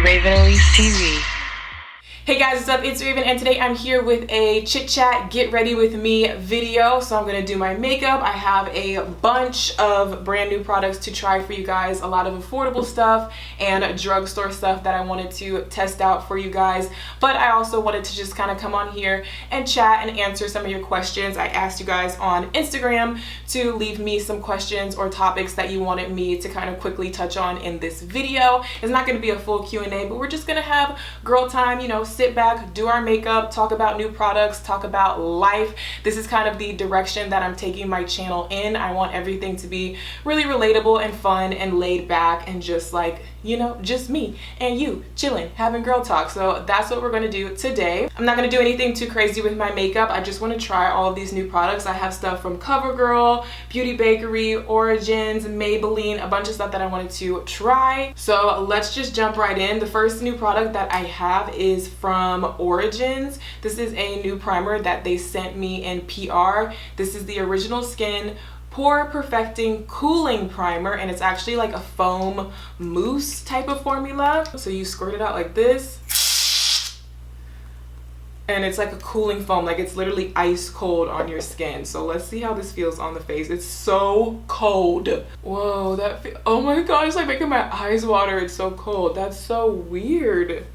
ELYSE TV. Hey guys, what's up? It's Raven and today I'm here with a chit chat get ready with me video. So I'm gonna do my makeup. I have a bunch of brand new products to try for you guys, a lot of affordable stuff and drugstore stuff that I wanted to test out for you guys. But I also wanted to just kind of come on here and chat and answer some of your questions. I asked you guys on Instagram to leave me some questions or topics that you wanted me to kind of quickly touch on in this video. It's not gonna be a full Q&A, but we're just gonna have girl time, you know, sit back, do our makeup, talk about new products, talk about life. This is kind of the direction that I'm taking my channel in. I want everything to be really relatable and fun and laid back and just like, you know, just me and you chilling, having girl talk. So that's what we're gonna do today. I'm not gonna do anything too crazy with my makeup. I just wanna try all of these new products. I have stuff from CoverGirl, Beauty Bakerie, Origins, Maybelline, a bunch of stuff that I wanted to try. So let's just jump right in. The first new product that I have is from Origins. This is a new primer that they sent me in PR. This is the Original Skin Pore Perfecting Cooling Primer, and it's actually like a foam mousse type of formula. So you squirt it out like this, and it's like a cooling foam, like it's literally ice cold on your skin. So let's see how this feels on the face. It's so cold. Whoa, oh my god, it's like making my eyes water. It's so cold. That's so weird.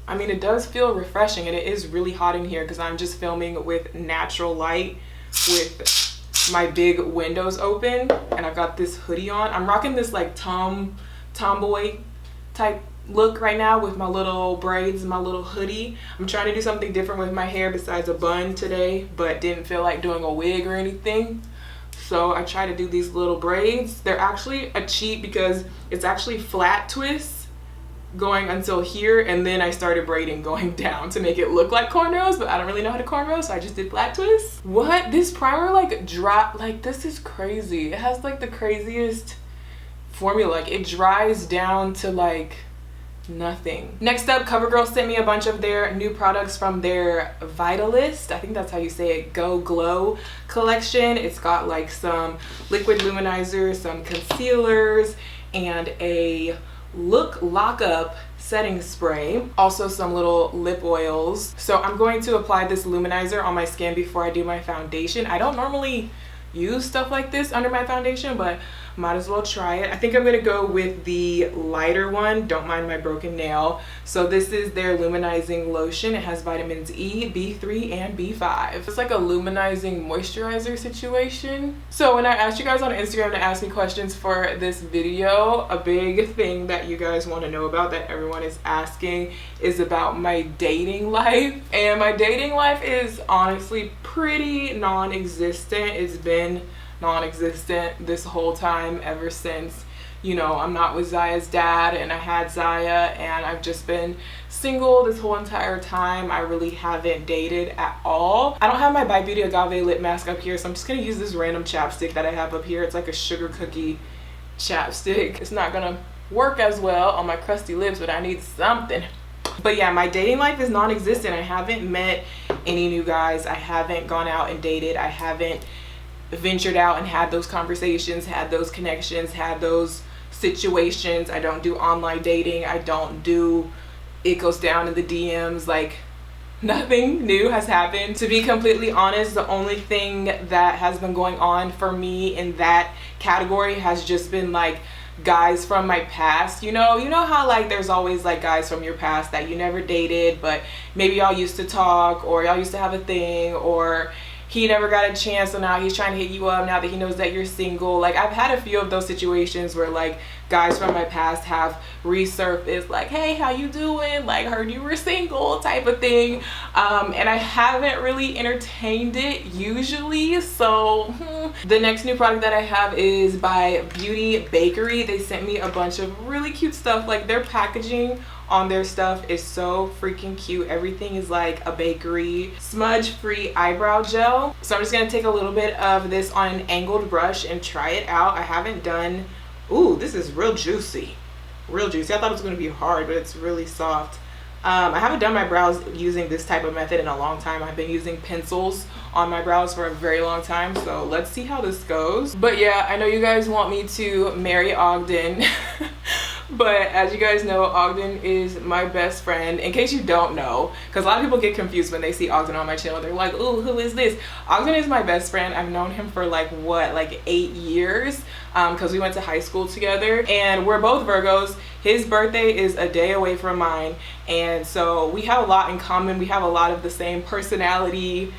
I mean, it does feel refreshing, and it is really hot in here because I'm just filming with natural light with my big windows open, and I've got this hoodie on. I'm rocking this like tomboy type look right now with my little braids and my little hoodie. I'm trying to do something different with my hair besides a bun today, but didn't feel like doing a wig or anything. So I try to do these little braids. They're actually a cheat because it's actually flat twists going until here, and then I started braiding going down to make it look like cornrows, but I don't really know how to cornrow, so I just did flat twists. What? This primer like like this is crazy. It has like the craziest formula. Like it dries down to like nothing. Next up, CoverGirl sent me a bunch of their new products from their Vitalist, I think that's how you say it, Go Glow collection. It's got like some liquid luminizers, some concealers, and a look lock up setting spray, also some little lip oils. So I'm going to apply this luminizer on my skin before I do my foundation. I don't normally use stuff like this under my foundation, but might as well try it. I think I'm gonna go with the lighter one. Don't mind my broken nail. So this is their luminizing lotion. It has vitamins E, B3, and B5. It's like a luminizing moisturizer situation. So when I asked you guys on Instagram to ask me questions for this video, a big thing that you guys want to know about, that everyone is asking, is about my dating life. And my dating life is honestly pretty non-existent. It's been non-existent this whole time ever since, you know, I'm not with Ziya's dad and I had Ziya, and I've just been single this whole entire time. I really haven't dated at all. I don't have my By Beauty Agave lip mask up here, so I'm just gonna use this random chapstick that I have up here. It's like a sugar cookie chapstick. It's not gonna work as well on my crusty lips, but I need something. But yeah, my dating life is non-existent. I haven't met any new guys. I haven't gone out and dated. I haven't ventured out and had those conversations, had those connections, had those situations. I don't do online dating. I don't do it goes down in the DMs. Like nothing new has happened. To be completely honest, the only thing that has been going on for me in that category has just been like guys from my past. You know how like there's always like guys from your past that you never dated, but maybe y'all used to talk, or y'all used to have a thing, or he never got a chance, so now he's trying to hit you up now that he knows that you're single. Like I've had a few of those situations where like guys from my past have resurfaced, like, hey, how you doing? Like, heard you were single type of thing. And I haven't really entertained it usually. So the next new product that I have is by Beauty Bakerie. They sent me a bunch of really cute stuff. Like their packaging on their stuff is so freaking cute. Everything is like a bakery smudge free eyebrow gel. So I'm just gonna take a little bit of this on an angled brush and try it out. I haven't done, ooh, this is real juicy. I thought it was gonna be hard, but it's really soft. I haven't done my brows using this type of method in a long time. I've been using pencils on my brows for a very long time, so let's see how this goes. But yeah, I know you guys want me to marry Ogden But as you guys know, Ogden is my best friend. In case you don't know, because a lot of people get confused when they see Ogden on my channel. They're like, ooh, who is this? Ogden is my best friend. I've known him for like 8 years, because we went to high school together, and we're both Virgos. His birthday is a day away from mine, and so we have a lot in common. We have a lot of the same personality,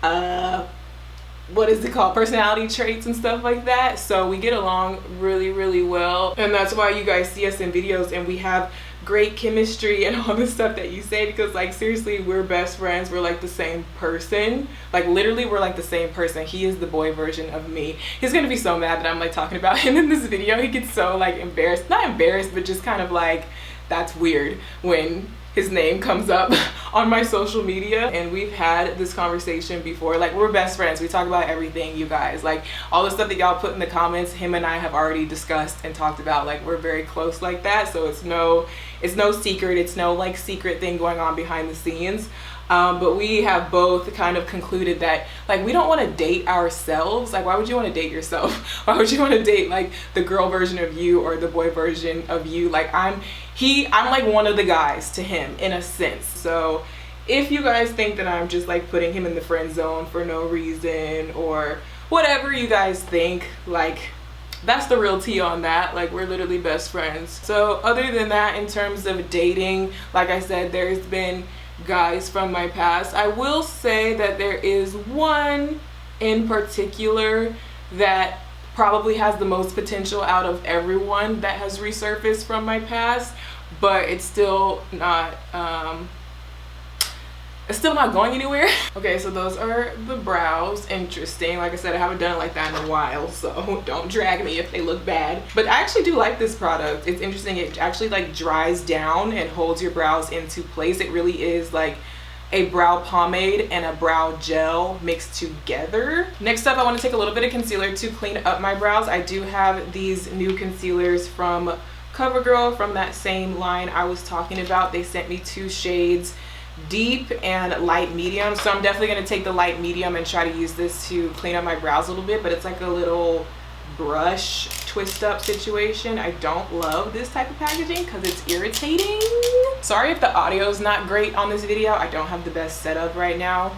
what is it called, personality traits and stuff like that. So we get along really well, and that's why you guys see us in videos and we have great chemistry and all the stuff that you say, because like seriously, we're best friends. We're like the same person. Like literally, we're like the same person. He is the boy version of me. He's gonna be so mad that I'm like talking about him in this video. He gets so like embarrassed, not embarrassed, but just kind of like, that's weird when his name comes up on my social media. And we've had this conversation before. Like, we're best friends. We talk about everything, you guys. Like, all the stuff that y'all put in the comments, him and I have already discussed and talked about. Like, we're very close like that. So it's no secret. It's no like secret thing going on behind the scenes. But we have both kind of concluded that like we don't want to date ourselves. Like, why would you want to date yourself? Why would you want to date like the girl version of you or the boy version of you? Like, I'm like one of the guys to him in a sense. So if you guys think that I'm just like putting him in the friend zone for no reason or whatever you guys think, like, that's the real tea on that. Like, we're literally best friends. So other than that, in terms of dating, like I said, there's been guys from my past. I will say that there is one in particular that probably has the most potential out of everyone that has resurfaced from my past, but it's still not going anywhere. Okay, so those are the brows. Interesting. Like I said, I haven't done it like that in a while, so don't drag me if they look bad. But I actually do like this product. It's interesting. It actually like dries down and holds your brows into place. It really is like a brow pomade and a brow gel mixed together. Next up, I want to take a little bit of concealer to clean up my brows. I do have these new concealers from CoverGirl, from that same line I was talking about. They sent me 2 shades, deep and light medium. So I'm definitely going to take the light medium and try to use this to clean up my brows a little bit, but it's like a little brush twist up situation. I don't love this type of packaging because it's irritating. Sorry if the audio is not great on this video. I don't have the best setup right now.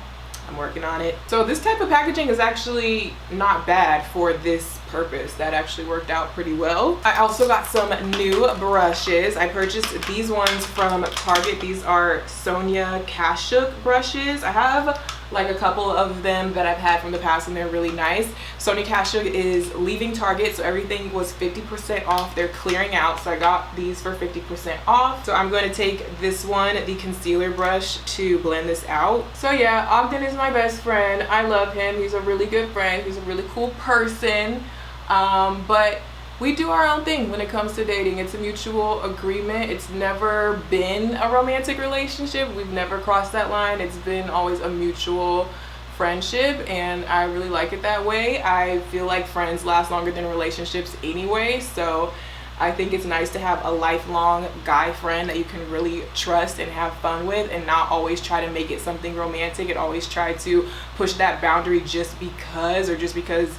I'm working on it. So this type of packaging is actually not bad for this purpose. That actually worked out pretty well. I also got some new brushes. I purchased these ones from Target. These are Sonia Kashuk brushes. I have like a couple of them that I've had from the past and they're really nice. Sonia Kashuk is leaving Target, so everything was 50% off. They're clearing out, so I got these for 50% off. So I'm going to take this one, the concealer brush, to blend this out. So yeah, Ogden is my best friend. I love him. He's a really good friend. He's a really cool person. But we do our own thing when it comes to dating. It's a mutual agreement. It's never been a romantic relationship. We've never crossed that line. It's been always a mutual friendship, and I really like it that way. I feel like friends last longer than relationships anyway, so I think it's nice to have a lifelong guy friend that you can really trust and have fun with, and not always try to make it something romantic and always try to push that boundary just because, or just because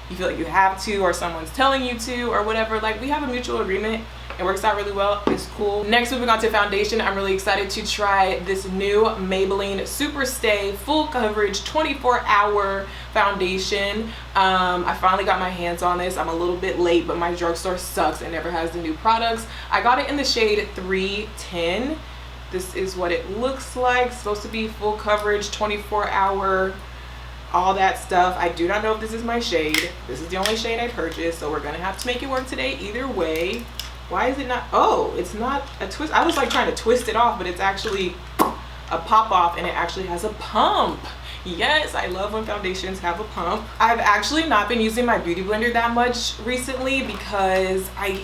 you feel like you have to, or someone's telling you to, or whatever. Like, we have a mutual agreement. It works out really well. It's cool. Next, moving on to foundation. I'm really excited to try this new Maybelline Superstay Full Coverage 24-hour foundation. I finally got my hands on this. I'm a little bit late, but my drugstore sucks and never has the new products. I got it in the shade 310. This is what it looks like. It's supposed to be full coverage, 24-hour, all that stuff. I do not know if this is my shade. This is the only shade I purchased, so we're gonna have to make it work today either way. Why is it not? Oh, it's not a twist. I was like trying to twist it off, but it's actually a pop off, and it actually has a pump. Yes, I love when foundations have a pump. I've actually not been using my beauty blender that much recently because I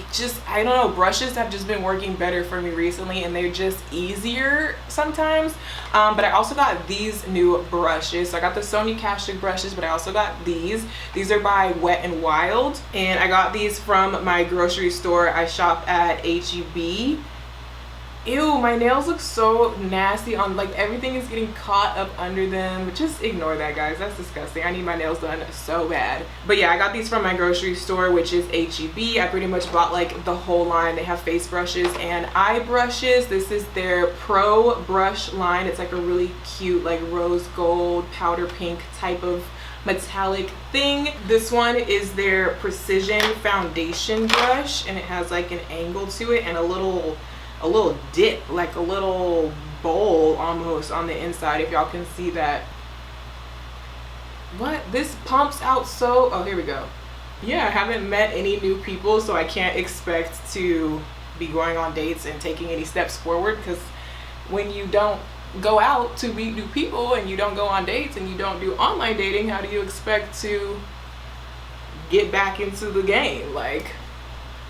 don't know, brushes have just been working better for me recently, and they're just easier sometimes. But I also got these new brushes. So I got the Sonia Kashuk brushes, but I also got these. These are by Wet n Wild, and I got these from my grocery store. I shop at HEB. Ew, my nails look so nasty on, like, everything is getting caught up under them. Just ignore that, guys. That's disgusting. I need my nails done so bad. But yeah, I got these from my grocery store, which is HEB. I pretty much bought like the whole line. They have face brushes and eye brushes. This is their Pro brush line. It's like a really cute, like rose gold, powder pink type of metallic thing. This one is their Precision foundation brush, and it has like an angle to it and a little dip, like a little bowl almost on the inside, if y'all can see that. What? This pumps out so, oh, here we go. Yeah, I haven't met any new people, so I can't expect to be going on dates and taking any steps forward, because when you don't go out to meet new people and you don't go on dates and you don't do online dating, how do you expect to get back into the game? Like,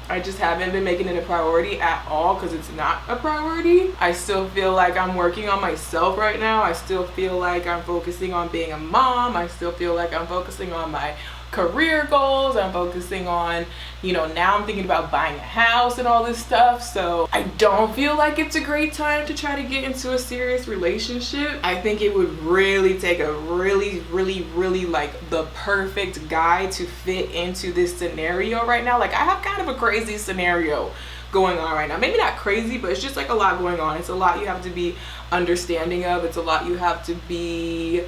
I just haven't been making it a priority at all, because it's not a priority. I still feel like I'm working on myself right now. I still feel like I'm focusing on being a mom. I still feel like I'm focusing on my career goals. I'm focusing on, you know, now I'm thinking about buying a house and all this stuff. So I don't feel like it's a great time to try to get into a serious relationship. I think it would really take a really like the perfect guy to fit into this scenario right now. Like, I have kind of a crazy scenario going on right now. Maybe not crazy, but it's just like a lot going on. It's a lot you have to be understanding of. It's a lot you have to be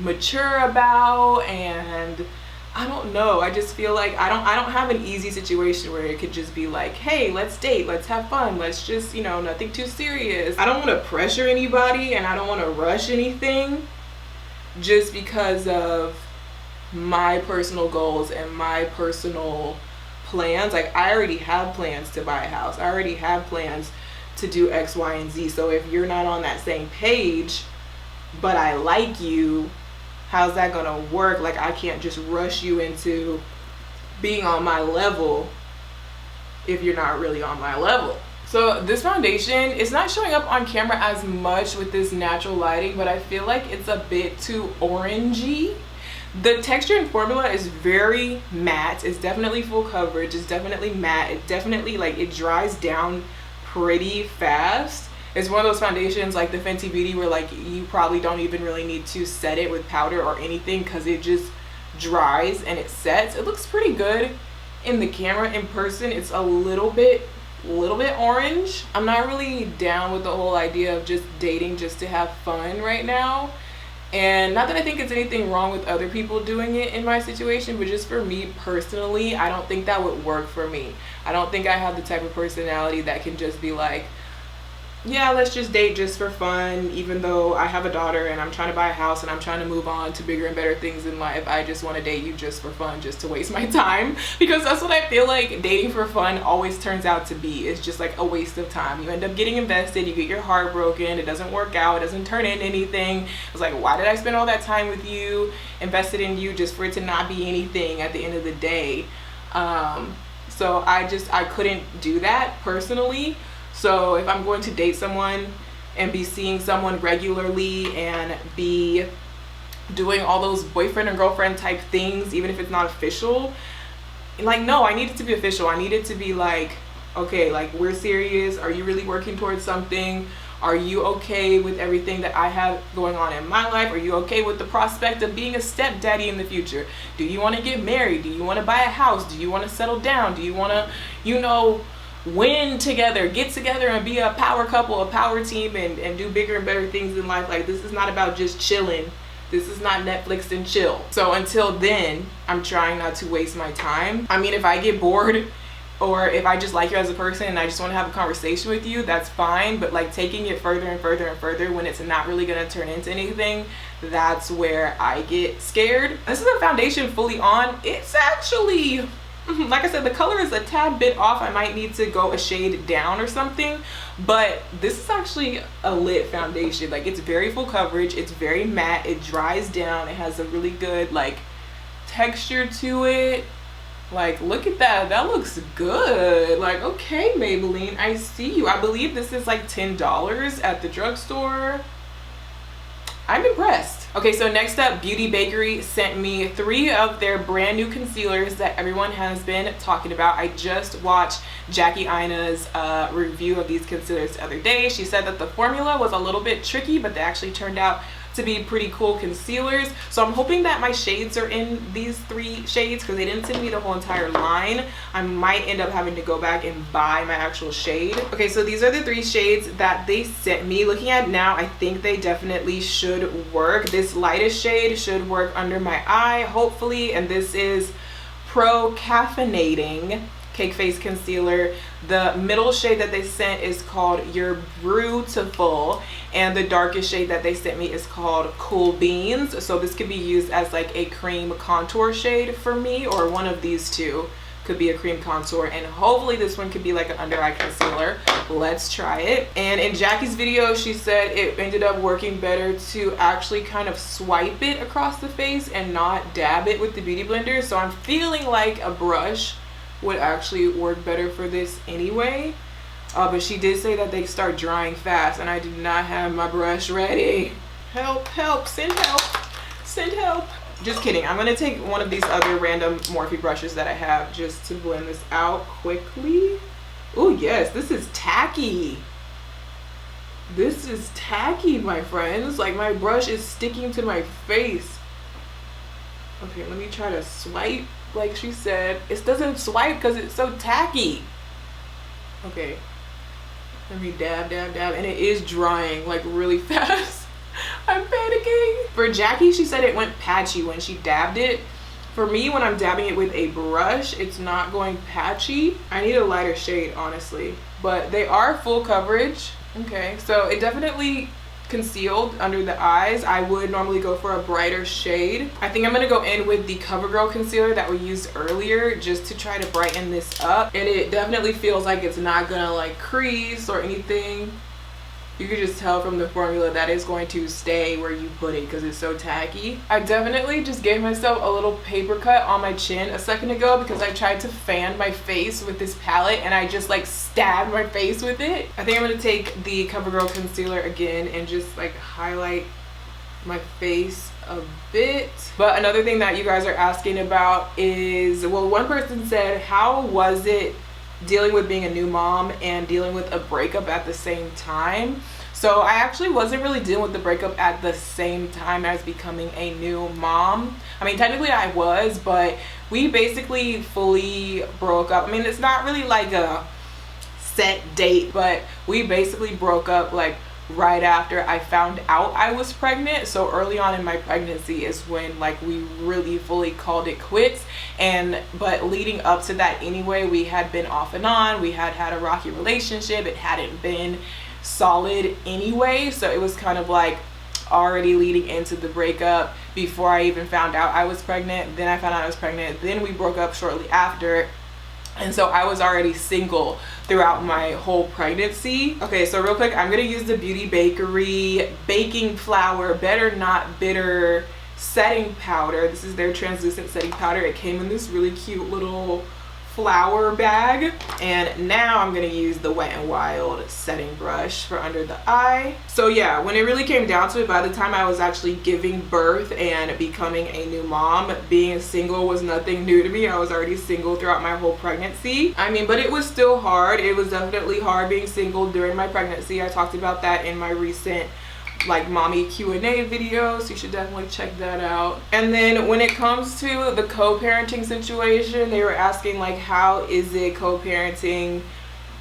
mature about, and I don't know. I just feel like I don't have an easy situation where it could just be like, hey, let's date, let's have fun, let's just, you know, nothing too serious. I don't want to pressure anybody, and I don't want to rush anything just because of my personal goals and my personal plans. Like, I already have plans to buy a house. I already have plans to do X, Y, and Z. So if you're not on that same page, but I like you, how's that gonna work? Like, I can't just rush you into being on my level if you're not really on my level. So this foundation is not showing up on camera as much with this natural lighting, but I feel like it's a bit too orangey. The texture and formula is very matte. It's definitely full coverage. It's definitely matte. It definitely, like, it dries down pretty fast. It's one of those foundations like the Fenty Beauty where, like, you probably don't even really need to set it with powder or anything, because it just dries and it sets. It looks pretty good in the camera. In person, it's a little bit orange. I'm not really down with the whole idea of just dating just to have fun right now. And not that I think it's anything wrong with other people doing it in my situation, but just for me personally, I don't think that would work for me. I don't think I have the type of personality that can just be like, yeah, let's just date just for fun, even though I have a daughter and I'm trying to buy a house and I'm trying to move on to bigger and better things in life. I just want to date you just for fun, just to waste my time, because that's what I feel like dating for fun always turns out to be. It's just like a waste of time. You end up getting invested, you get your heart broken, it doesn't work out, it doesn't turn into anything. It's like, why did I spend all that time with you, invested in you, just for it to not be anything at the end of the day? So I couldn't do that personally. So if I'm going to date someone and be seeing someone regularly and be doing all those boyfriend and girlfriend type things, even if it's not official, like, no, I need it to be official. I need it to be like, okay, like, we're serious. Are you really working towards something? Are you okay with everything that I have going on in my life? Are you okay with the prospect of being a stepdaddy in the future? Do you want to get married? Do you want to buy a house? Do you want to settle down? Do you want to, you know, win together, get together and be a power couple, a power team, and do bigger and better things in life? Like, this is not about just chilling. This is not Netflix and chill. So until then, I'm trying not to waste my time. I mean, if I get bored, or if I just like you as a person and I just want to have a conversation with you, that's fine. But like, taking it further and further and further when it's not really going to turn into anything, that's where I get scared. This is a foundation fully on. It's actually, like I said, the color is a tad bit off. I might need to go a shade down or something, but this is actually a lit foundation. Like, it's very full coverage, it's very matte, it dries down, it has a really good like texture to it. Like, look at that, that looks good. Like, okay, Maybelline, I see you. I believe this is like $10 at the drugstore. I'm impressed. Okay, so next up, Beauty Bakerie sent me 3 of their brand new concealers that everyone has been talking about. I just watched Jackie Aina's review of these concealers the other day. She said that the formula was a little bit tricky, but they actually turned out to be pretty cool concealers. So I'm hoping that my shades are in these 3 shades because they didn't send me the whole entire line. I might end up having to go back and buy my actual shade. Okay, so these are the 3 shades that they sent me. Looking at now, I think they definitely should work. This lightest shade should work under my eye, hopefully, and this is Pro Caffeinating Cake Face Concealer. The middle shade that they sent is called Your Beautiful, and the darkest shade that they sent me is called Cool Beans. So this could be used as like a cream contour shade for me, or one of these 2 could be a cream contour, and hopefully this one could be like an under eye concealer. Let's try it. And in Jackie's video, she said it ended up working better to actually kind of swipe it across the face and not dab it with the beauty blender. So I'm feeling like a brush would actually work better for this anyway, but she did say that they start drying fast, and I do not have my brush ready. Help, help, send help, send help. Just kidding. I'm gonna take one of these other random Morphe brushes that I have just to blend this out quickly. Oh yes, this is tacky. This is tacky, my friends. Like, my brush is sticking to my face. Okay, let me try to swipe like she said. It doesn't swipe because it's so tacky. Okay, let me dab, dab, dab, and it is drying like really fast. I'm panicking. For Jackie, she said it went patchy when she dabbed it. For me, when I'm dabbing it with a brush, it's not going patchy. I need a lighter shade, honestly, but they are full coverage. Okay, so it definitely concealed under the eyes. I would normally go for a brighter shade. I think I'm gonna go in with the CoverGirl concealer that we used earlier just to try to brighten this up, and it definitely feels like it's not gonna like crease or anything. You can just tell from the formula that it's going to stay where you put it because it's so tacky. I definitely just gave myself a little paper cut on my chin a second ago because I tried to fan my face with this palette and I just like stabbed my face with it. I think I'm going to take the CoverGirl concealer again and just like highlight my face a bit. But another thing that you guys are asking about is, well, one person said, how was it dealing with being a new mom and dealing with a breakup at the same time? So I actually wasn't really dealing with the breakup at the same time as becoming a new mom. I mean, technically I was, but we basically fully broke up. I mean, it's not really like a set date, but we basically broke up like right after I found out I was pregnant. So early on in my pregnancy is when like we really fully called it quits. But leading up to that anyway, we had been off and on. We had had a rocky relationship. It hadn't been solid anyway, so it was kind of like already leading into the breakup before I even found out I was pregnant. Then I found out I was pregnant, then we broke up shortly after, and so I was already single throughout my whole pregnancy. Okay, so real quick, I'm gonna use the Beauty Bakerie baking flour Better Not Bitter setting powder. This is their translucent setting powder. It came in this really cute little flower bag, and now I'm gonna use the Wet n Wild setting brush for under the eye. So yeah, when it really came down to it, by the time I was actually giving birth and becoming a new mom, being single was nothing new to me. I was already single throughout my whole pregnancy. I mean, but it was still hard. It was definitely hard being single during my pregnancy. I talked about that in my recent like mommy Q&A video, so you should definitely check that out. And then when it comes to the co-parenting situation, they were asking like, how is it co-parenting,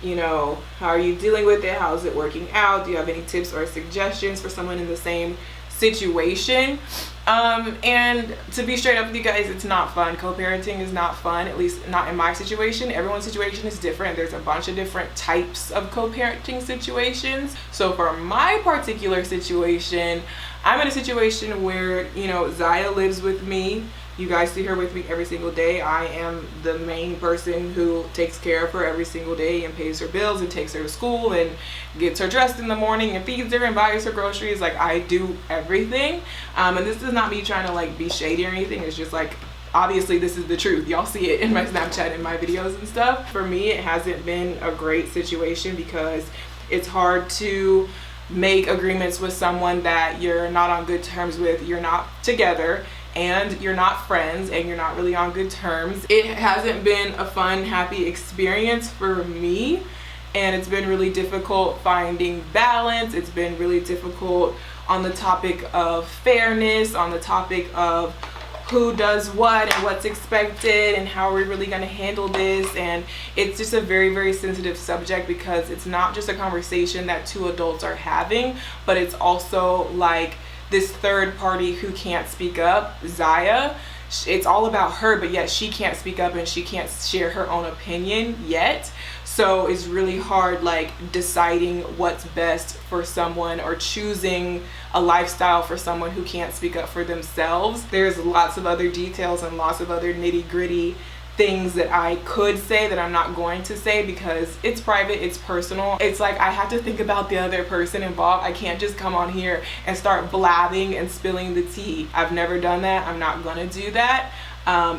you know, how are you dealing with it, how is it working out, do you have any tips or suggestions for someone in the same situation? And to be straight up with you guys, it's not fun. Co-parenting is not fun, at least not in my situation. Everyone's situation is different. There's a bunch of different types of co-parenting situations. So for my particular situation, I'm in a situation where, you know, Ziya lives with me. You guys see her with me every single day. I am the main person who takes care of her every single day and pays her bills and takes her to school and gets her dressed in the morning and feeds her and buys her groceries. Like, I do everything. And this is not me trying to like be shady or anything. It's just like, obviously this is the truth. Y'all see it in my Snapchat and my videos and stuff. For me, it hasn't been a great situation because it's hard to make agreements with someone that you're not on good terms with, you're not together, and you're not friends, and you're not really on good terms. It hasn't been a fun, happy experience for me, and it's been really difficult finding balance. It's been really difficult on the topic of fairness, on the topic of who does what and what's expected and how we're really going to handle this. And it's just a very, very sensitive subject because it's not just a conversation that two adults are having, but it's also like this third party who can't speak up, Ziya. It's all about her, but yet she can't speak up and she can't share her own opinion yet. So it's really hard, like, deciding what's best for someone or choosing a lifestyle for someone who can't speak up for themselves. There's lots of other details and lots of other nitty-gritty things that I could say that I'm not going to say because it's private, it's personal. It's like I have to think about the other person involved. I can't just come on here and start blabbing and spilling the tea. I've never done that. I'm not gonna do that.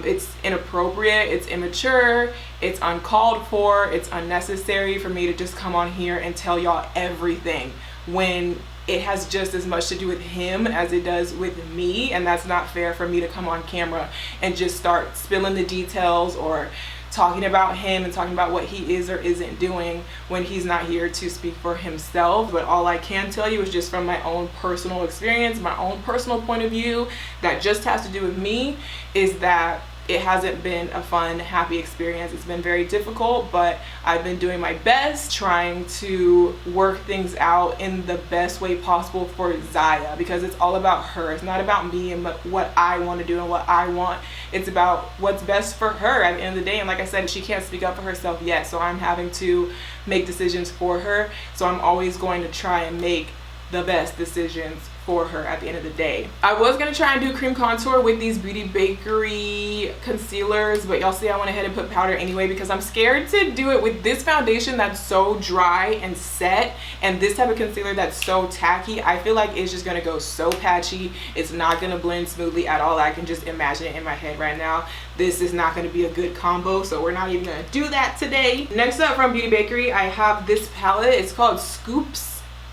It's inappropriate, it's immature, it's uncalled for, it's unnecessary for me to just come on here and tell y'all everything when it has just as much to do with him as it does with me, and that's not fair for me to come on camera and just start spilling the details or talking about him and talking about what he is or isn't doing when he's not here to speak for himself. But all I can tell you is just from my own personal experience, my own personal point of view that just has to do with me, is that it hasn't been a fun, happy experience. It's been very difficult, but I've been doing my best trying to work things out in the best way possible for Ziya, because it's all about her. It's not about me and what I want to do and what I want. It's about what's best for her at the end of the day. And like I said, she can't speak up for herself yet, so I'm having to make decisions for her. So I'm always going to try and make the best decisions for her at the end of the day. I was gonna try and do cream contour with these Beauty Bakerie concealers, but y'all see I went ahead and put powder anyway because I'm scared to do it with this foundation that's so dry and set, and this type of concealer that's so tacky. I feel like it's just gonna go so patchy. It's not gonna blend smoothly at all. I can just imagine it in my head right now. This is not gonna be a good combo, so we're not even gonna do that today. Next up from Beauty Bakerie, I have this palette. It's called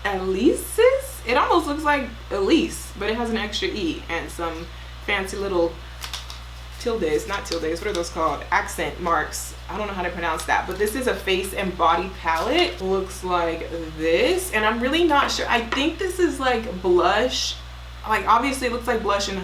ELYSE. It almost looks like ELYSE, but it has an extra E and some fancy little tildes, not tildes, what are those called? Accent marks. I don't know how to pronounce that, but this is a face and body palette. Looks like this, and I'm really not sure. I think this is like blush. Like, obviously it looks like blush and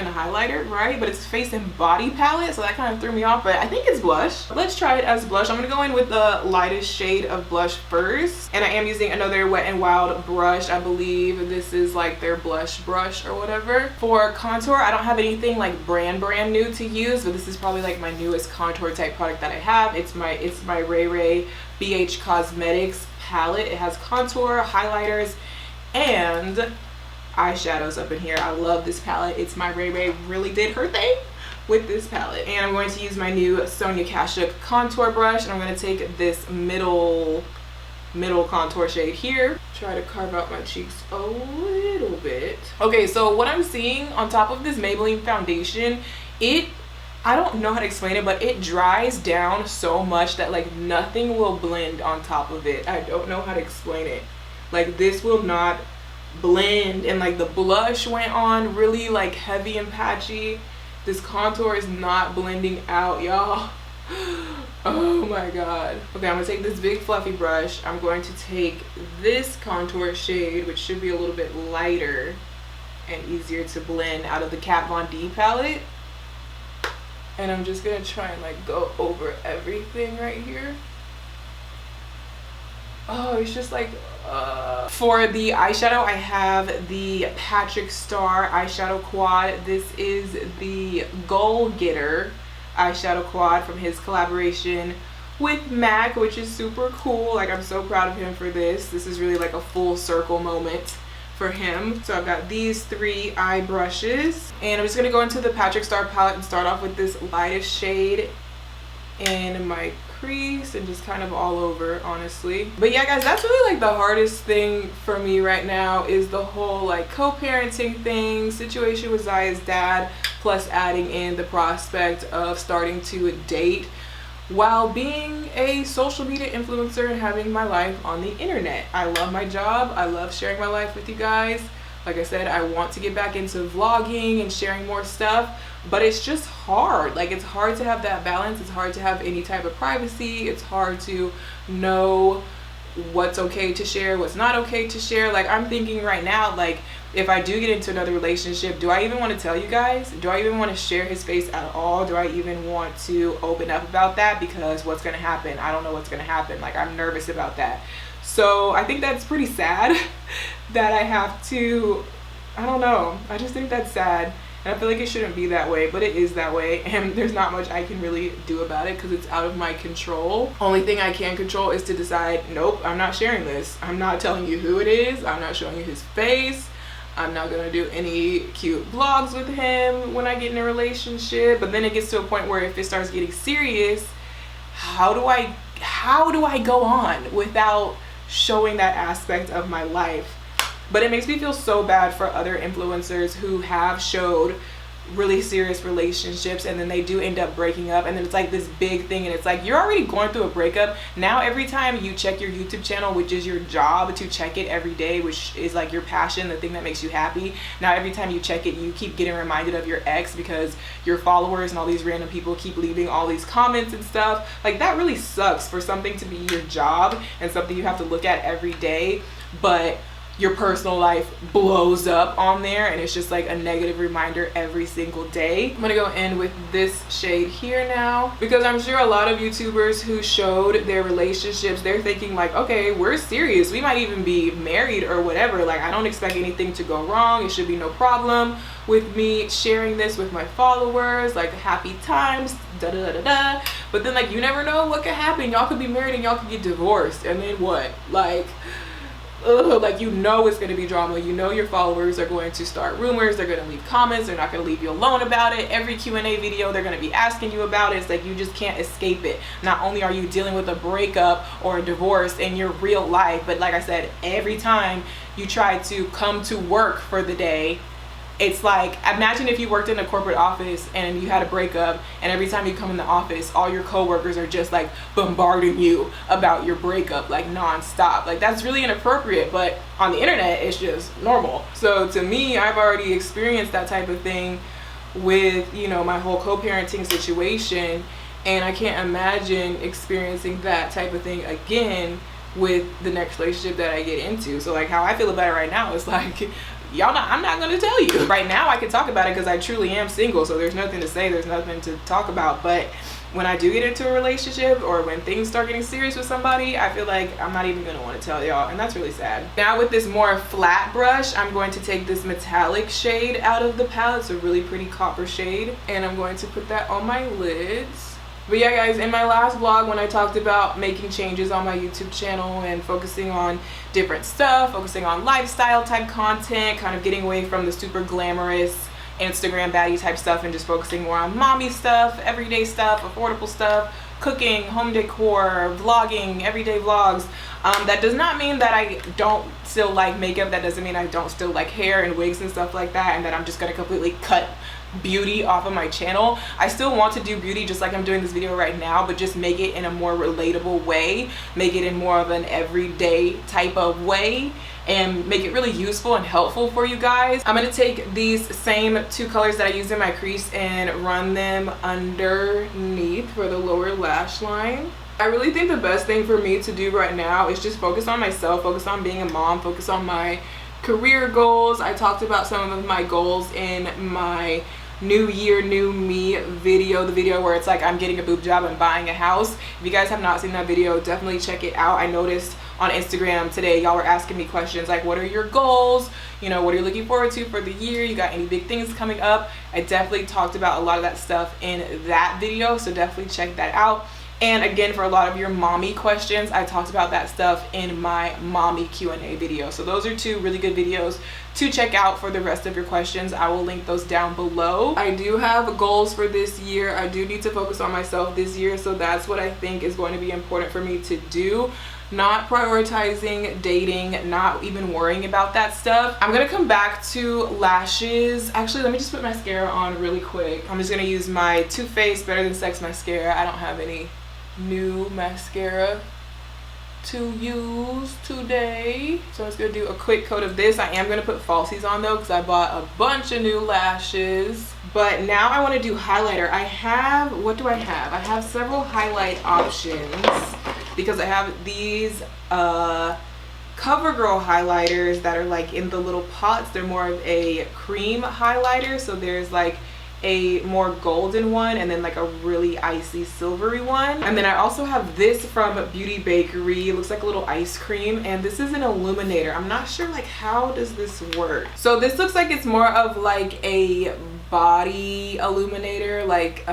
a highlighter, right? But it's face and body palette, so that kind of threw me off, but I think it's blush. Let's try it as blush. I'm gonna go in with the lightest shade of blush first, and I am using another Wet n Wild brush. I believe this is like their blush brush or whatever. For contour, I don't have anything like brand new to use, but this is probably like my newest contour type product that I have. It's my Ray BH Cosmetics palette. It has contour, highlighters, and eyeshadows up in here. I love this palette. It's my Ray really did her thing with this palette. And I'm going to use my new Sonia Kashuk contour brush, and I'm going to take this middle contour shade here. Try to carve out my cheeks a little bit. Okay, so what I'm seeing on top of this Maybelline foundation, I don't know how to explain it, but it dries down so much that like nothing will blend on top of it. I don't know how to explain it. Like, this will not blend, and like the blush went on really like heavy and patchy. This contour is not blending out, y'all. Oh my god. Okay, I'm gonna take this big fluffy brush. I'm going to take this contour shade, which should be a little bit lighter and easier to blend, out of the Kat Von D palette, and I'm just gonna try and like go over everything right here. Oh, it's just like For the eyeshadow, I have the Patrick Star eyeshadow quad. This is the Goal Getter eyeshadow quad from his collaboration with MAC, which is super cool. Like, I'm so proud of him for this. This is really like a full circle moment for him. So I've got these 3 eye brushes, and I'm just gonna go into the Patrick Star palette and start off with this lightest shade in my crease and just kind of all over, honestly. But yeah, guys, that's really like the hardest thing for me right now, is the whole like co-parenting thing, situation with Ziya's dad, plus adding in the prospect of starting to date while being a social media influencer and having my life on the internet. I love my job. I love sharing my life with you guys. Like I said, I want to get back into vlogging and sharing more stuff, but it's just hard. Like, it's hard to have that balance. It's hard to have any type of privacy. It's hard to know what's okay to share, what's not okay to share. Like, I'm thinking right now, like, if I do get into another relationship, do I even want to tell you guys? Do I even want to share his face at all? Do I even want to open up about that? Because what's going to happen? I don't know what's going to happen. Like, I'm nervous about that. So I think that's pretty sad that I have to, I don't know. I just think that's sad. And I feel like it shouldn't be that way, but it is that way. And there's not much I can really do about it because it's out of my control. Only thing I can control is to decide, nope, I'm not sharing this. I'm not telling you who it is. I'm not showing you his face. I'm not gonna do any cute vlogs with him when I get in a relationship. But then it gets to a point where if it starts getting serious, how do I go on without showing that aspect of my life? But it makes me feel so bad for other influencers who have showed really serious relationships and then they do end up breaking up, and then it's like this big thing, and it's like, you're already going through a breakup. Now every time you check your YouTube channel, which is your job to check it every day, which is like your passion, the thing that makes you happy, now every time you check it, you keep getting reminded of your ex because your followers and all these random people keep leaving all these comments and stuff. Like, that really sucks for something to be your job and something you have to look at every day, but your personal life blows up on there and it's just like a negative reminder every single day. I'm gonna go in with this shade here now because I'm sure a lot of YouTubers who showed their relationships, they're thinking like, okay, we're serious, we might even be married or whatever. Like, I don't expect anything to go wrong. It should be no problem with me sharing this with my followers, like happy times, da da da da. But then, like, you never know what could happen. Y'all could be married and y'all could get divorced, and then what? Like, ugh, like, you know it's going to be drama. You know your followers are going to start rumors. They're going to leave comments. They're not going to leave you alone about it. Every Q&A video, they're going to be asking you about it. It's like, you just can't escape it. Not only are you dealing with a breakup or a divorce in your real life, but like I said, every time you try to come to work for the day, it's like, imagine if you worked in a corporate office and you had a breakup, and every time you come in the office, all your coworkers are just like bombarding you about your breakup, like nonstop. Like, that's really inappropriate, but on the internet, it's just normal. So to me, I've already experienced that type of thing with, you know, my whole co-parenting situation, and I can't imagine experiencing that type of thing again with the next relationship that I get into. So like, how I feel about it right now is like, I'm not gonna tell you. Right now I can talk about it because I truly am single, so there's nothing to say, there's nothing to talk about. But when I do get into a relationship or when things start getting serious with somebody, I feel like I'm not even gonna want to tell y'all, and that's really sad. Now with this more flat brush, I'm going to take this metallic shade out of the palette. It's a really pretty copper shade, and I'm going to put that on my lids. But yeah, guys, in my last vlog when I talked about making changes on my YouTube channel and focusing on different stuff, focusing on lifestyle type content, kind of getting away from the super glamorous Instagram baddie type stuff and just focusing more on mommy stuff, everyday stuff, affordable stuff, cooking, home decor, vlogging, everyday vlogs. That does not mean that I don't still like makeup. That doesn't mean I don't still like hair and wigs and stuff like that, and that I'm just gonna completely cut beauty off of my channel. I still want to do beauty just like I'm doing this video right now, but just make it in a more relatable way, make it in more of an everyday type of way, and make it really useful and helpful for you guys. I'm gonna take these same two colors that I used in my crease and run them underneath for the lower lash line. I really think the best thing for me to do right now is just focus on myself, focus on being a mom, focus on my career goals. I talked about some of my goals in my new year new me video, the video where it's like I'm getting a boob job and buying a house. If you guys have not seen that video, definitely check it out. I noticed on Instagram today y'all were asking me questions like, what are your goals, you know, what are you looking forward to for the year, you got any big things coming up? I definitely talked about a lot of that stuff in that video, so definitely check that out. And again, for a lot of your mommy questions, I talked about that stuff in my mommy Q&A video. So those are two really good videos to check out for the rest of your questions. I will link those down below. I do have goals for this year. I do need to focus on myself this year, so that's what I think is going to be important for me to do. Not prioritizing dating, not even worrying about that stuff. I'm gonna come back to lashes. Actually, let me just put mascara on really quick. I'm just gonna use my Too Faced Better Than Sex mascara. I don't have any new mascara to use today. So I'm just gonna do a quick coat of this. I am gonna put falsies on though, because I bought a bunch of new lashes. But now I want to do highlighter. I have, what do I have? I have several highlight options because I have these CoverGirl highlighters that are like in the little pots. They're more of a cream highlighter. So there's like a more golden one and then like a really icy silvery one. And then I also have this from Beauty Bakerie. It looks like a little ice cream, and this is an illuminator. I'm not sure like how does this work. So this looks like it's more of like a body illuminator, like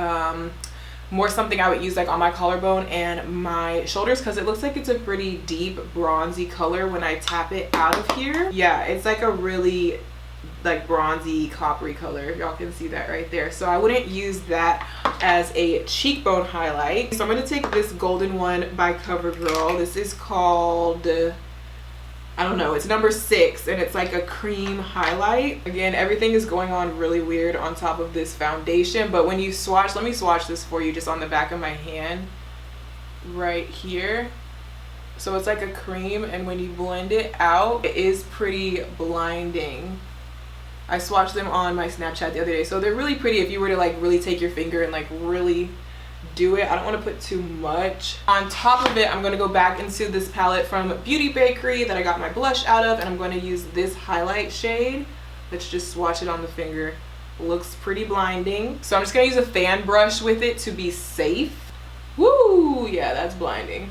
more something I would use like on my collarbone and my shoulders, because it looks like it's a pretty deep bronzy color when I tap it out of here. Yeah, it's like a really like bronzy coppery color. Y'all can see that right there. So I wouldn't use that as a cheekbone highlight. So I'm going to take this golden one by CoverGirl. This is called, I don't know, it's number 6, and it's like a cream highlight. Again, everything is going on really weird on top of this foundation, but when you swatch, let me swatch this for you just on the back of my hand right here. So it's like a cream, and when you blend it out, it is pretty blinding. I swatched them on my Snapchat the other day, so they're really pretty if you were to like really take your finger and like really do it. I don't want to put too much. On top of it, I'm going to go back into this palette from Beauty Bakerie that I got my blush out of, and I'm going to use this highlight shade. Let's just swatch it on the finger. Looks pretty blinding. So I'm just going to use a fan brush with it to be safe. Woo! Yeah, that's blinding.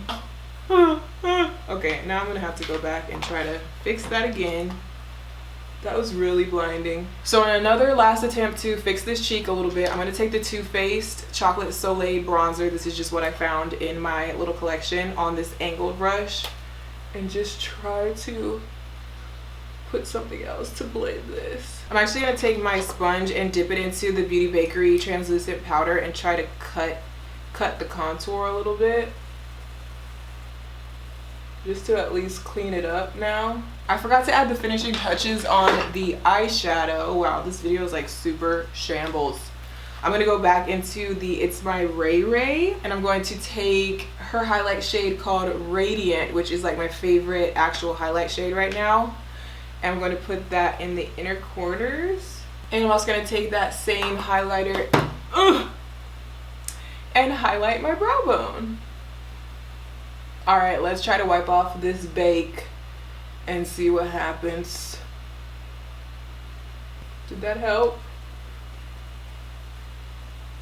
Okay, now I'm going to have to go back and try to fix that again. That was really blinding. So in another last attempt to fix this cheek a little bit, I'm going to take the Too Faced Chocolate Soleil bronzer. This is just what I found in my little collection on this angled brush, and just try to put something else to blend this. I'm actually going to take my sponge and dip it into the Beauty Bakerie translucent powder and try to cut the contour a little bit, just to at least clean it up now. I forgot to add the finishing touches on the eyeshadow. Wow, this video is like super shambles. I'm gonna go back into the It's My Ray Ray, and I'm going to take her highlight shade called Radiant, which is like my favorite actual highlight shade right now. And I'm going to put that in the inner corners. And I'm also gonna take that same highlighter and highlight my brow bone. All right, let's try to wipe off this bake and see what happens. Did that help?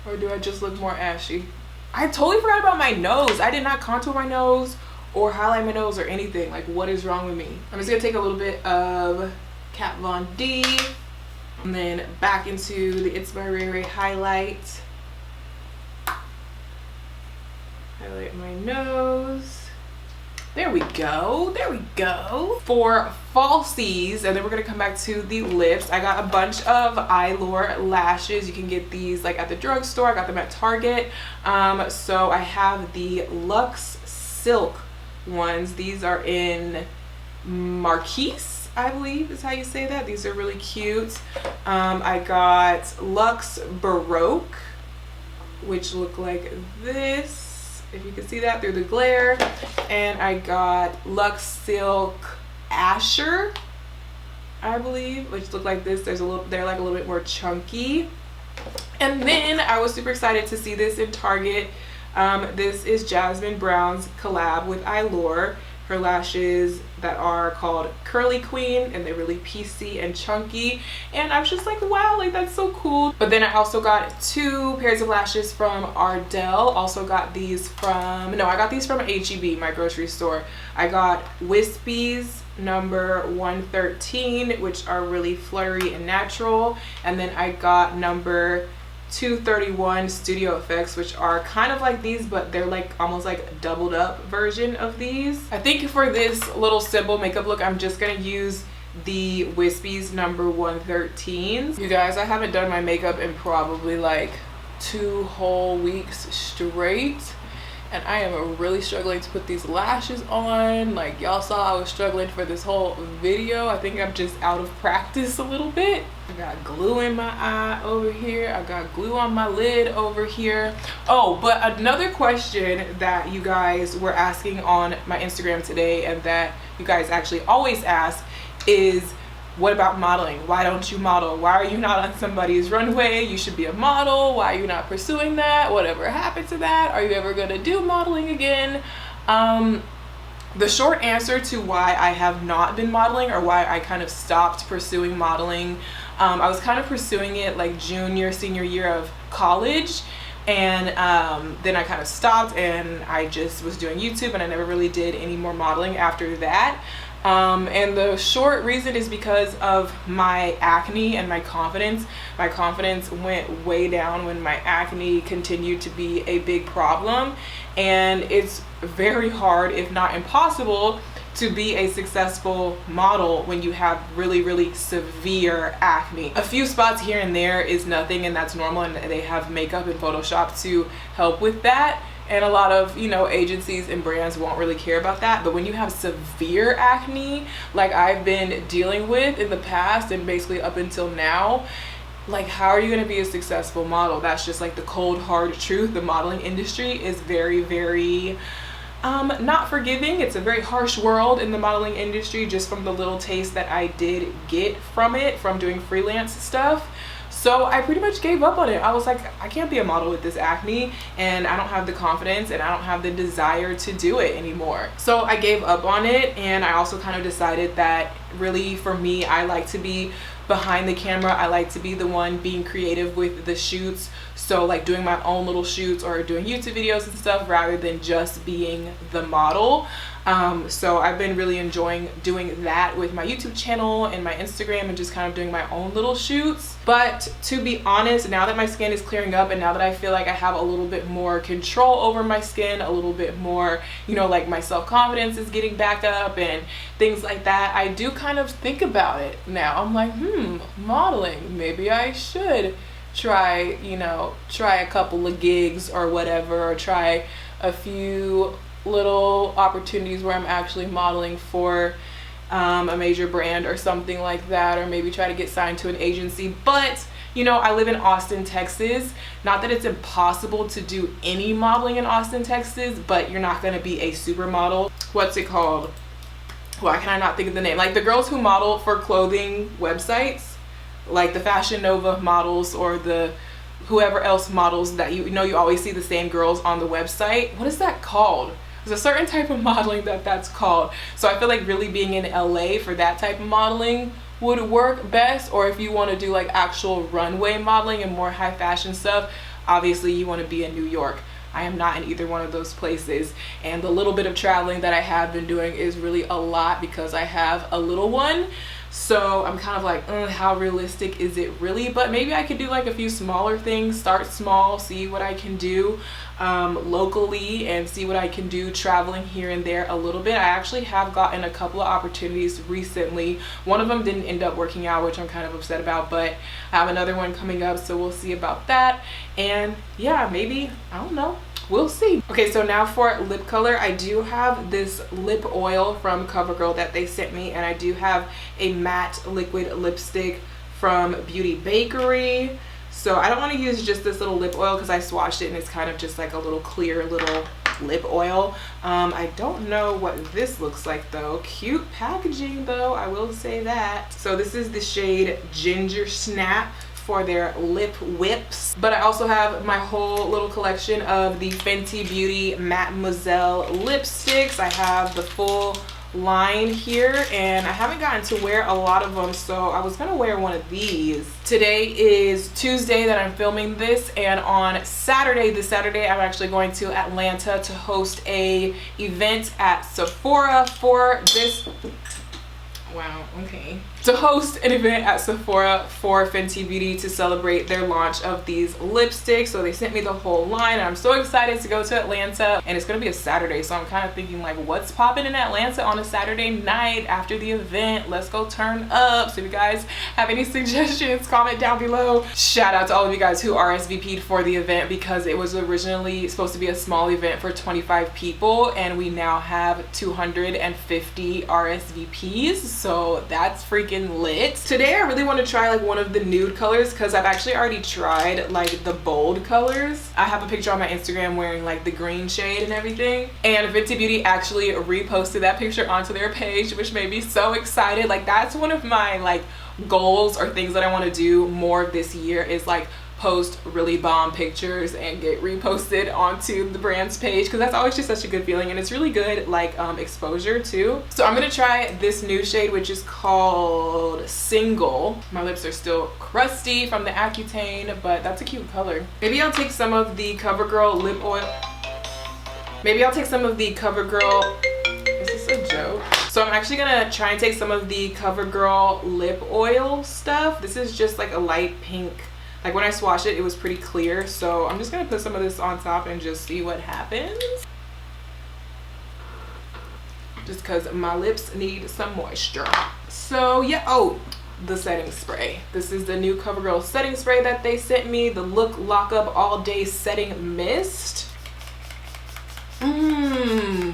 Or do I just look more ashy? I totally forgot about my nose. I did not contour my nose or highlight my nose or anything. Like, what is wrong with me? I'm just gonna take a little bit of Kat Von D and then back into the It's My Ray Ray highlight. Highlight my nose. There we go, there we go. For falsies, and then we're gonna come back to the lips. I got a bunch of Eyelure lashes. You can get these like at the drugstore. I got them at Target. So I have the Luxe Silk ones. These are in Marquise, I believe is how you say that. These are really cute. I got Luxe Baroque, which look like this, if you can see that through the glare. And I got Luxe Silk Asher, I believe, which look like this. They're like a little bit more chunky. And then I was super excited to see this in Target. This is Jasmine Brown's collab with Eyelure. Her lashes that are called Curly Queen, and they're really piecey and chunky, and I was just like, wow, like that's so cool. But then I also got 2 pairs of lashes from Ardell. Also got these from, no, I got these from HEB, my grocery store. I got Wispies number 113, which are really flirty and natural, and then I got number 231 Studio Effects, which are kind of like these, but they're like almost like doubled up version of these. I think for this little simple makeup look, I'm just gonna use the Wispies number 113. You guys, I haven't done my makeup in probably like 2 whole weeks straight, and I am really struggling to put these lashes on. Like y'all saw, I was struggling for this whole video. I think I'm just out of practice a little bit. I got glue in my eye over here. I got glue on my lid over here. Oh, but another question that you guys were asking on my Instagram today, and that you guys actually always ask, is what about modeling? Why don't you model? Why are you not on somebody's runway? You should be a model. Why are you not pursuing that? Whatever happened to that? Are you ever gonna do modeling again? The short answer to why I have not been modeling, or why I kind of stopped pursuing modeling, I was kind of pursuing it like junior, senior year of college, and then I kind of stopped, and I just was doing YouTube, and I never really did any more modeling after that. And the short reason is because of my acne and my confidence. My confidence went way down when my acne continued to be a big problem, and it's very hard, if not impossible, to be a successful model when you have really severe acne. A few spots here and there is nothing, and that's normal, and they have makeup and Photoshop to help with that. And a lot of, you know, agencies and brands won't really care about that. But when you have severe acne, like I've been dealing with in the past and basically up until now, like how are you going to be a successful model? That's just like the cold hard truth. The modeling industry is very not forgiving. It's a very harsh world in the modeling industry, just from the little taste that I did get from it, from doing freelance stuff. So I pretty much gave up on it. I was like, I can't be a model with this acne, and I don't have the confidence, and I don't have the desire to do it anymore. So I gave up on it, and I also kind of decided that really for me, I like to be behind the camera. I like to be the one being creative with the shoots. So like doing my own little shoots or doing YouTube videos and stuff, rather than just being the model. So I've been really enjoying doing that with my YouTube channel and my Instagram, and just kind of doing my own little shoots. But to be honest, now that my skin is clearing up, and now that I feel like I have a little bit more control over my skin, a little bit more, you know, like my self-confidence is getting back up and things like that, I do kind of think about it now. I'm like, modeling, maybe I should try, you know, try a couple of gigs or whatever, or try a few little opportunities where I'm actually modeling for a major brand or something like that, or maybe try to get signed to an agency. But you know, I live in Austin, Texas. Not that it's impossible to do any modeling in Austin, Texas, but you're not going to be a supermodel. What's it called? Why can I not think of the name? Like the girls who model for clothing websites, like the Fashion Nova models, or the whoever else models that you know, you always see the same girls on the website. What is that called? There's a certain type of modeling that's called. So I feel like really being in LA for that type of modeling would work best. Or if you want to do like actual runway modeling and more high fashion stuff, obviously you want to be in New York. I am not in either one of those places, and the little bit of traveling that I have been doing is really a lot because I have a little one. So I'm kind of like, how realistic is it really? But maybe I could do like a few smaller things, start small, see what I can do locally, and see what I can do traveling here and there a little bit. I actually have gotten a couple of opportunities recently. One of them didn't end up working out, which I'm kind of upset about, but I have another one coming up, so we'll see about that. And yeah, maybe, I don't know, we'll see. Okay, so now for lip color, I do have this lip oil from CoverGirl that they sent me, and I do have a matte liquid lipstick from Beauty Bakerie. So I don't want to use just this little lip oil because I swatched it and it's kind of just like a little clear little lip oil. I don't know what this looks like though. Cute packaging though, I will say that. So this is the shade Ginger Snap for their lip whips. But I also have my whole little collection of the Fenty Beauty Mademoiselle lipsticks. I have the full line here, and I haven't gotten to wear a lot of them, so I was gonna wear one of these. Today is Tuesday that I'm filming this, and on Saturday, this Saturday, I'm actually going to Atlanta to host a event at Sephora for this. Wow, okay. To host an event at Sephora for Fenty Beauty to celebrate their launch of these lipsticks. So they sent me the whole line, and I'm so excited to go to Atlanta, and it's gonna be a Saturday, so I'm kind of thinking like, what's popping in Atlanta on a Saturday night after the event? Let's go turn up. So if you guys have any suggestions, comment down below. Shout out to all of you guys who RSVP'd for the event, because it was originally supposed to be a small event for 25 people, and we now have 250 RSVPs. So that's freaking lit. Today I really want to try like one of the nude colors, because I've actually already tried like the bold colors. I have a picture on my Instagram wearing like the green shade and everything, and Fenty Beauty actually reposted that picture onto their page, which made me so excited. Like that's one of my like goals or things that I want to do more this year, is like post really bomb pictures and get reposted onto the brand's page, because that's always just such a good feeling, and it's really good like exposure too. So I'm gonna try this new shade, which is called Single. My lips are still crusty from the Accutane, but that's a cute color. Maybe I'll take some of the CoverGirl lip oil. Maybe I'll take some of the CoverGirl. Is this a joke? So I'm actually gonna try and take some of the CoverGirl lip oil stuff. This is just like a light pink. Like when I swatched it, it was pretty clear. So I'm just gonna put some of this on top and just see what happens. Just because my lips need some moisture. So yeah, oh, the setting spray. This is the new CoverGirl setting spray that they sent me. The Look Lock Up All Day Setting Mist. Ooh.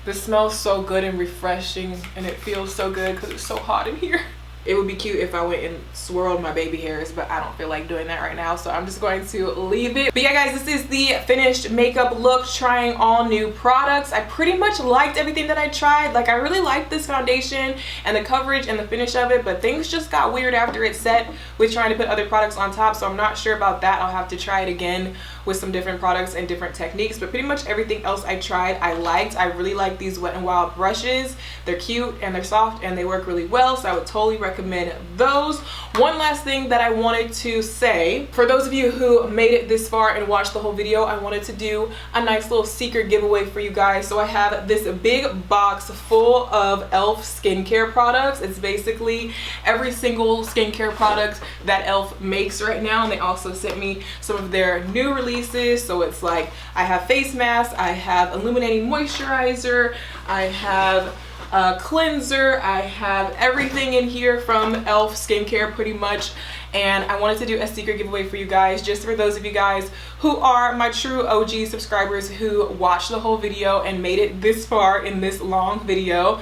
This smells so good and refreshing, and it feels so good because it's so hot in here. It would be cute if I went and swirled my baby hairs, but I don't feel like doing that right now, so I'm just going to leave it. But yeah guys, this is the finished makeup look, trying all new products. I pretty much liked everything that I tried. Like I really liked this foundation and the coverage and the finish of it, but things just got weird after it set with trying to put other products on top, so I'm not sure about that. I'll have to try it again with some different products and different techniques, but pretty much everything else I tried I liked. I really like these Wet n Wild brushes. They're cute and they're soft and they work really well, so I would totally recommend those. One last thing that I wanted to say, for those of you who made it this far and watched the whole video, I wanted to do a nice little secret giveaway for you guys. So I have this big box full of ELF skincare products. It's basically every single skincare product that ELF makes right now, and they also sent me some of their new releases. So it's like I have face masks, I have illuminating moisturizer, I have a cleanser, I have everything in here from ELF skincare pretty much. And I wanted to do a secret giveaway for you guys, just for those of you guys who are my true OG subscribers who watched the whole video and made it this far in this long video.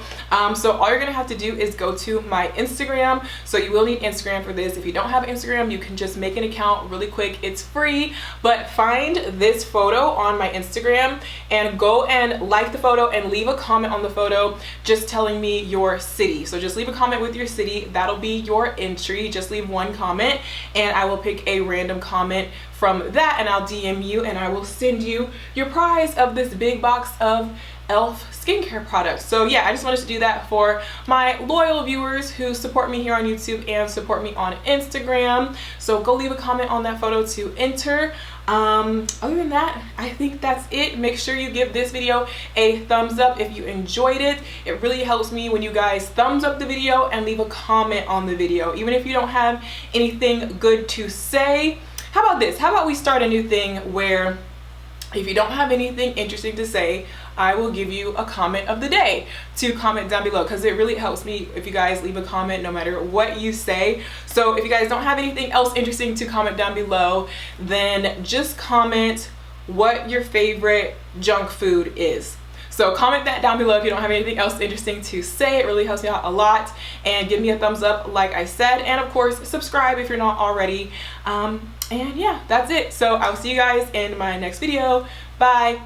So all you're gonna have to do is go to my Instagram. So you will need Instagram for this. If you don't have Instagram, you can just make an account really quick. It's free, but find this photo on my Instagram and go and like the photo and leave a comment on the photo just telling me your city. So just leave a comment with your city. That'll be your entry. Just leave one comment, and I will pick a random comment from that, and I'll DM you, and I will send you your prize of this big box of ELF skincare products. So yeah, I just wanted to do that for my loyal viewers who support me here on YouTube and support me on Instagram. So go leave a comment on that photo to enter. Other than that, I think that's it. Make sure you give this video a thumbs up if you enjoyed it. It really helps me when you guys thumbs up the video and leave a comment on the video, even if you don't have anything good to say. How about this? How about we start a new thing where if you don't have anything interesting to say, I will give you a comment of the day to comment down below, because it really helps me if you guys leave a comment no matter what you say. So if you guys don't have anything else interesting to comment down below, then just comment what your favorite junk food is. So comment that down below if you don't have anything else interesting to say. It really helps me out a lot. And give me a thumbs up like I said. And of course, subscribe if you're not already. And yeah, that's it. So I'll see you guys in my next video. Bye.